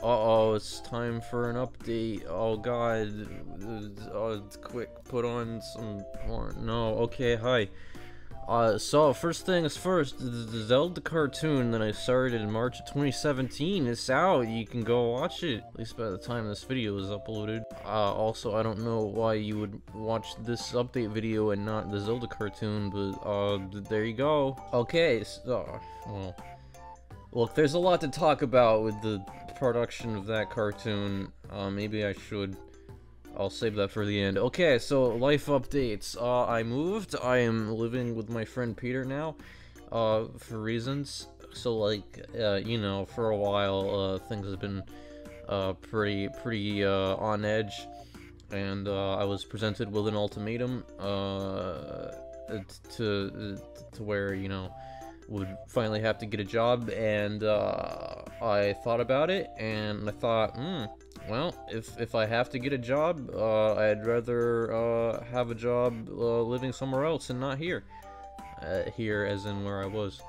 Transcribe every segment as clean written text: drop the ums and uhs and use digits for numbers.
Uh-oh, it's time for an update. Oh god. Quick, put on some porn. No, okay, hi. So first things first, the Zelda cartoon that I started in March of 2017 is out. You can go watch it, at least by the time this video is uploaded. Also, I don't know why you would watch this update video and not the Zelda cartoon, but, there you go. Okay, so, well, look, there's a lot to talk about with the production of that cartoon. Maybe I should. I'll save that for the end. Okay, so life updates. I moved. I am living with my friend Peter now, for reasons. So, like, you know, for a while, things have been, pretty, on edge. And, I was presented with an ultimatum, to where, you know, would finally have to get a job, and I thought about it, and I thought, well, if I have to get a job, I'd rather have a job living somewhere else and not here. Here as in where I was.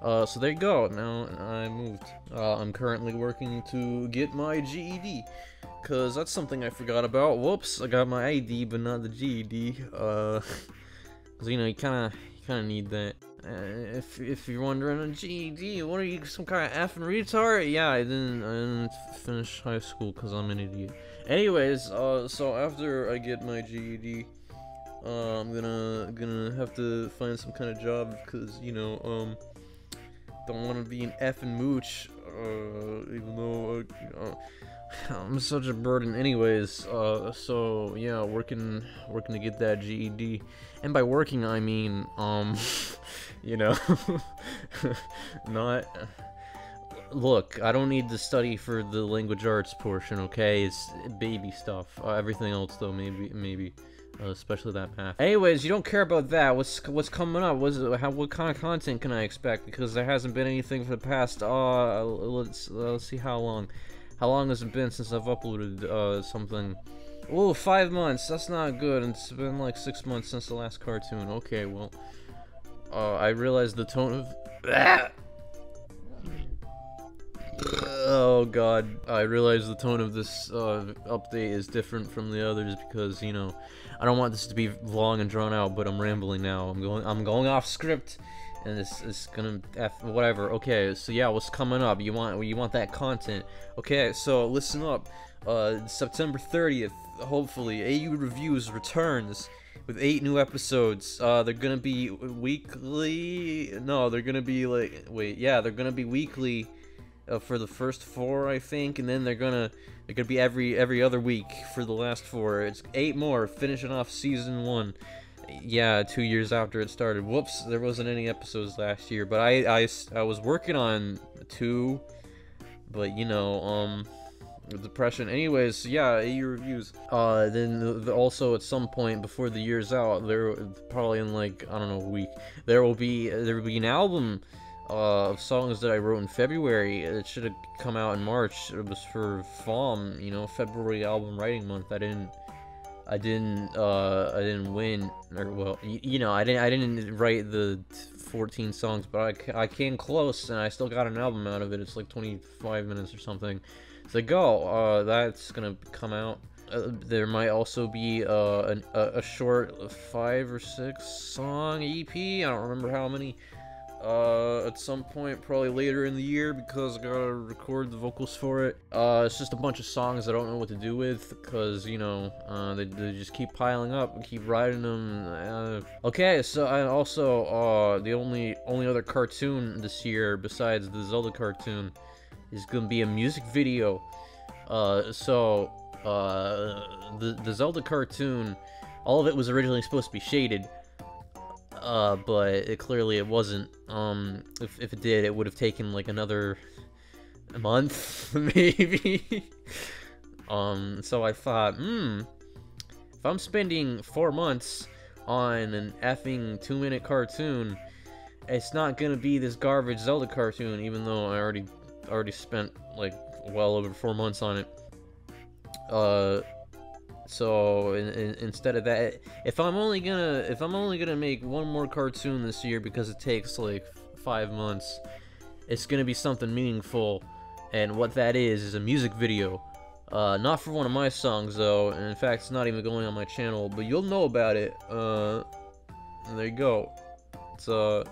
So there you go, now I moved. I'm currently working to get my GED, cause that's something I forgot about. Whoops, I got my ID but not the GED, cause you know, you kinda need that. If you're wondering, a GED, what are you, some kind of effing retard? Yeah, I didn't finish high school because I'm an idiot. Anyways, so after I get my GED, I'm gonna have to find some kind of job because, you know, don't want to be an effing mooch, even though, I'm such a burden anyways, so, yeah, working to get that GED, and by working, I mean, you know, not, look, I don't need to study for the language arts portion, okay, it's baby stuff, everything else, though, maybe, especially that math. Anyways, you don't care about that. What's coming up? What kind of content can I expect? Because there hasn't been anything for the past. Let's see how long. How long has it been since I've uploaded something? Oh, 5 months. That's not good. It's been like 6 months since the last cartoon. Okay, well, I realized the tone of. Oh god, I realize the tone of this update is different from the others because, you know, I don't want this to be long and drawn out, but I'm rambling now. I'm going off script, and it's gonna whatever. Okay, so yeah, what's coming up? You want that content? Okay, so listen up. September 30th, hopefully, AU Reviews returns with 8 new episodes. They're gonna be weekly. No, they're gonna be like they're gonna be weekly. For the first 4, I think, and then they're gonna be every other week for the last 4. It's 8 more, finishing off season 1. Yeah, 2 years after it started. Whoops, there wasn't any episodes last year, but I was working on 2, but you know, depression. Anyways, so yeah, AU Reviews. Then also at some point before the year's out, there probably in like, I don't know, a week, there will be an album of songs that I wrote in February. It should have come out in March. It was for FALM, you know, February album writing month. I didn't win, or well, you know, I didn't write the 14 songs, but I came close, and I still got an album out of it. It's like 25 minutes or something. So go, that's gonna come out. There might also be a short 5 or 6 song EP. I don't remember how many. At some point, probably later in the year, because I gotta record the vocals for it. It's just a bunch of songs I don't know what to do with, because, you know, they just keep piling up and keep writing them. Okay, so I also, the only other cartoon this year, besides the Zelda cartoon, is gonna be a music video. The Zelda cartoon, all of it was originally supposed to be shaded. But clearly it wasn't. If it did, it would have taken like another month, maybe. So I thought, if I'm spending 4 months on an effing 2-minute cartoon, it's not gonna be this garbage Zelda cartoon, even though I already spent like well over 4 months on it. So instead of that, if I'm only gonna make one more cartoon this year because it takes like 5 months, it's gonna be something meaningful, and what that is a music video. Not for one of my songs though, and in fact it's not even going on my channel, but you'll know about it. There you go. It's oh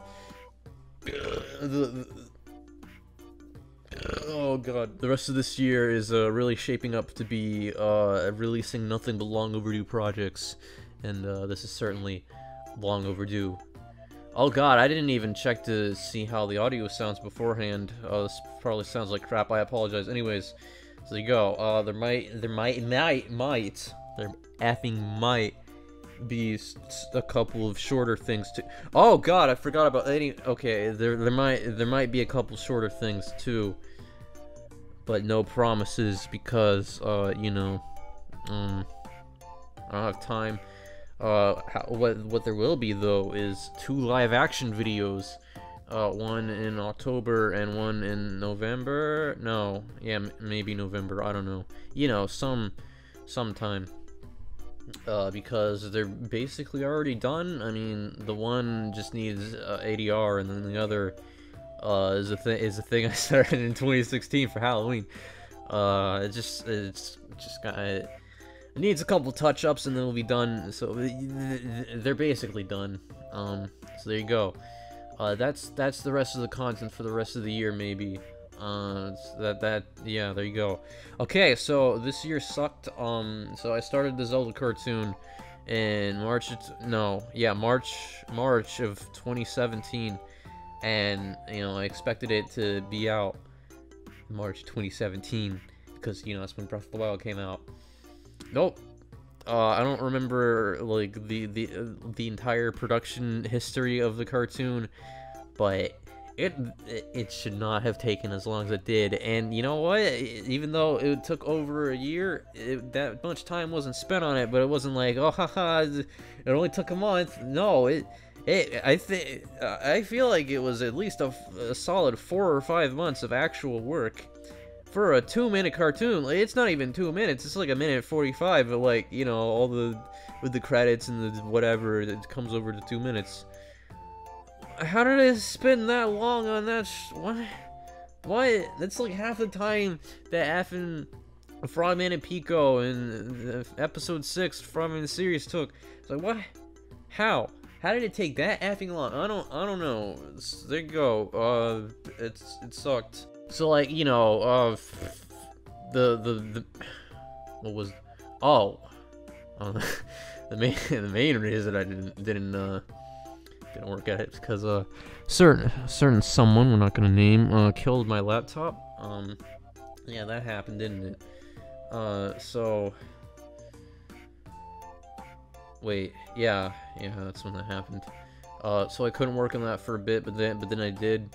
god. The rest of this year is really shaping up to be releasing nothing but long overdue projects, and this is certainly long overdue. Oh god, I didn't even check to see how the audio sounds beforehand. This probably sounds like crap, I apologize. Anyways, so there you go. There might be a couple of shorter things too. Oh god, I forgot about any. Okay, there might be a couple shorter things too, but no promises because you know, I don't have time. What there will be though is 2 live action videos, one in October and one in November. No, yeah, maybe November. I don't know. You know, sometime. Because they're basically already done. I mean, the one just needs ADR, and then the other is a thing I started in 2016 for Halloween. It's just it needs a couple touch-ups, and then it'll be done. So they're basically done. So there you go. That's the rest of the content for the rest of the year, maybe. Yeah, there you go. Okay, so this year sucked. So I started the Zelda cartoon in March of 2017, and you know, I expected it to be out March 2017 because, you know, that's when Breath of the Wild came out. Nope. I don't remember like the entire production history of the cartoon, but it should not have taken as long as it did. And you know what? Even though it took over a year, that much time wasn't spent on it. But it wasn't like, oh haha, it only took a month. No, I feel like it was at least a solid 4 or 5 months of actual work for a 2-minute cartoon. Like, it's not even 2 minutes. It's like 1:45. But like, you know, all with the credits and the whatever, it comes over to 2 minutes. How did I spend that long on that? What? That's like half the time that effing Frogman and Pico in episode 6 Frogman the series took. It's like, what? How? How did it take that effing long? I don't know. There you go. It sucked. So like, you know, what was? Oh, the main reason I didn't work at it because certain someone we're not gonna name killed my laptop. Yeah, that happened, didn't it? So wait, yeah, that's when that happened. So I couldn't work on that for a bit, but then I did.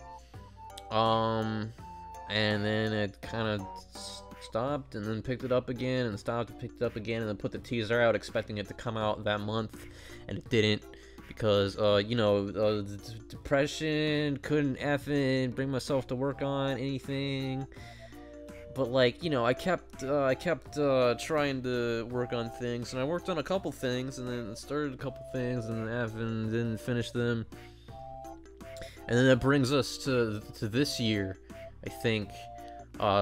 And then it kind of stopped, and then picked it up again, and stopped and picked it up again, and then put the teaser out expecting it to come out that month, and it didn't. Because, you know, depression, couldn't effing bring myself to work on anything. But, like, you know, I kept trying to work on things, and I worked on a couple things, and then started a couple things, and effing didn't finish them. And then that brings us to this year, I think.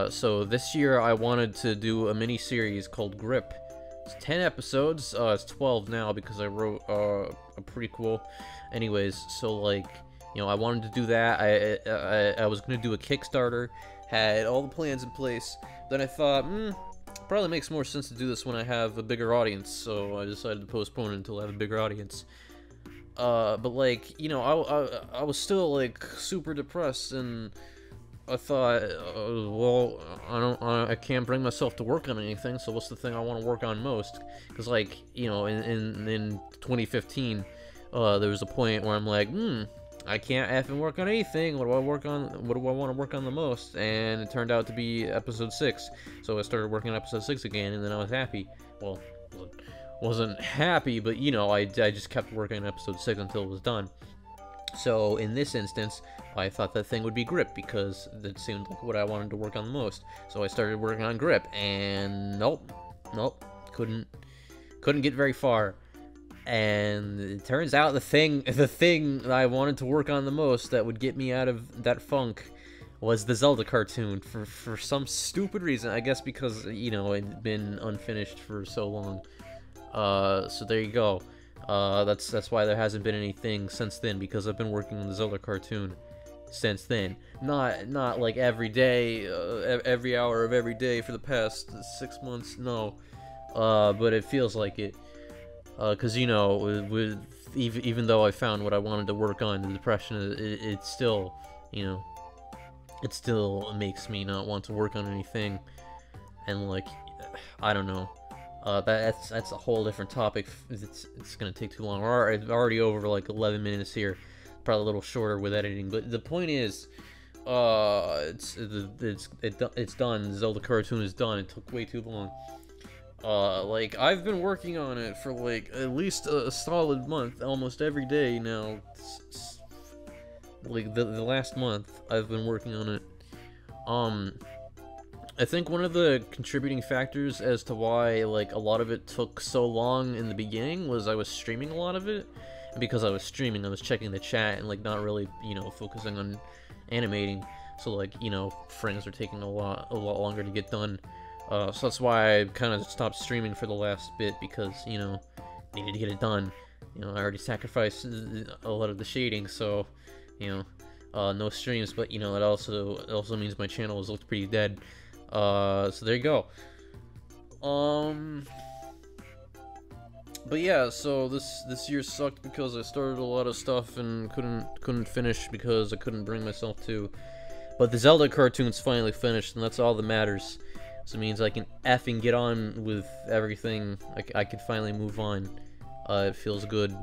So this year I wanted to do a mini-series called Grip. It's 10 episodes, it's 12 now because I wrote a prequel. Anyways, so like, you know, I wanted to do that. I was gonna do a Kickstarter, had all the plans in place. Then I thought, probably makes more sense to do this when I have a bigger audience. So I decided to postpone it until I have a bigger audience. But like, you know, I was still like super depressed, and I thought, well, I can't bring myself to work on anything, so what's the thing I want to work on most? Because, like, you know, in 2015, there was a point where I'm like, I can't effing work on anything. What do I work on? What do I want to work on the most? And it turned out to be episode 6. So I started working on episode 6 again, and then I was happy. Well, wasn't happy, but, you know, I just kept working on episode 6 until it was done. So in this instance, I thought that thing would be Grip because that seemed like what I wanted to work on the most. So I started working on Grip, and nope, couldn't get very far. And it turns out the thing that I wanted to work on the most that would get me out of that funk was the Zelda cartoon for some stupid reason. I guess because, you know, it'd been unfinished for so long. So there you go. That's why there hasn't been anything since then, because I've been working on the Zelda cartoon since then. Not like every day, every hour of every day for the past 6 months. No. But it feels like it. Cause you know, even though I found what I wanted to work on, the depression, it still, you know, it still makes me not want to work on anything. And like, I don't know. That's a whole different topic. It's gonna take too long. We're already over like 11 minutes here. Probably a little shorter with editing. But the point is, it's done. Zelda cartoon is done. It took way too long. Like, I've been working on it for like at least a solid month, almost every day now. Like the last month, I've been working on it. I think one of the contributing factors as to why, like, a lot of it took so long in the beginning was I was streaming a lot of it. And because I was streaming, I was checking the chat and, like, not really, you know, focusing on animating. So, like, you know, frames are taking a lot longer to get done. So that's why I kind of stopped streaming for the last bit, because, you know, needed to get it done. You know, I already sacrificed a lot of the shading, so, you know, no streams. But, you know, it also means my channel has looked pretty dead. So there you go. But yeah, so this year sucked because I started a lot of stuff and couldn't finish because I couldn't bring myself to. But the Zelda cartoon's finally finished, and that's all that matters. So it means I can effing get on with everything. I can finally move on. It feels good.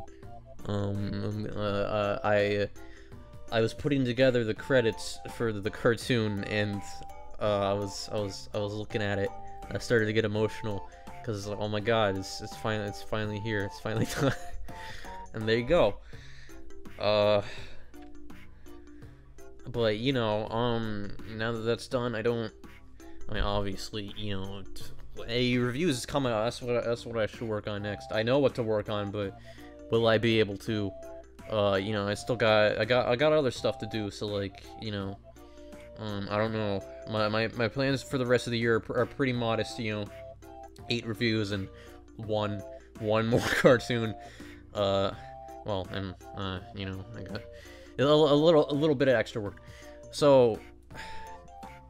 I was putting together the credits for the cartoon, and I was looking at it. I started to get emotional because, oh my god, it's finally here. It's finally done. And there you go. But you know, now that that's done, I mean, obviously, you know, a reviews is coming out. That's what I should work on next. I know what to work on, but will I be able to? You know, I got other stuff to do. So like, you know, I don't know. My plans for the rest of the year are pretty modest. You know, 8 reviews and one more cartoon. Well, and you know, I got a little bit of extra work. So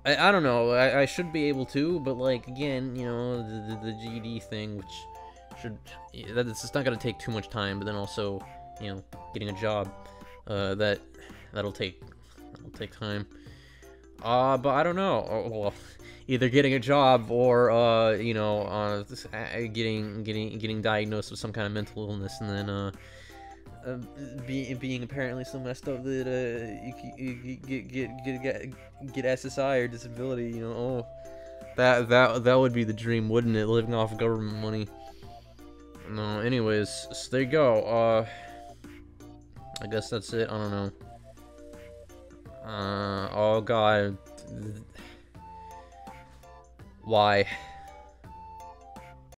I don't know. I should be able to, but like, again, you know, the GD thing, which it's not gonna take too much time. But then also, you know, getting a job, that'll take time. But I don't know. Well, either getting a job or you know, getting diagnosed with some kind of mental illness, and then being apparently so messed up that you get SSI or disability. You know, that would be the dream, wouldn't it? Living off government money. No, anyways, so there you go. I guess that's it. I don't know. Oh god. Why?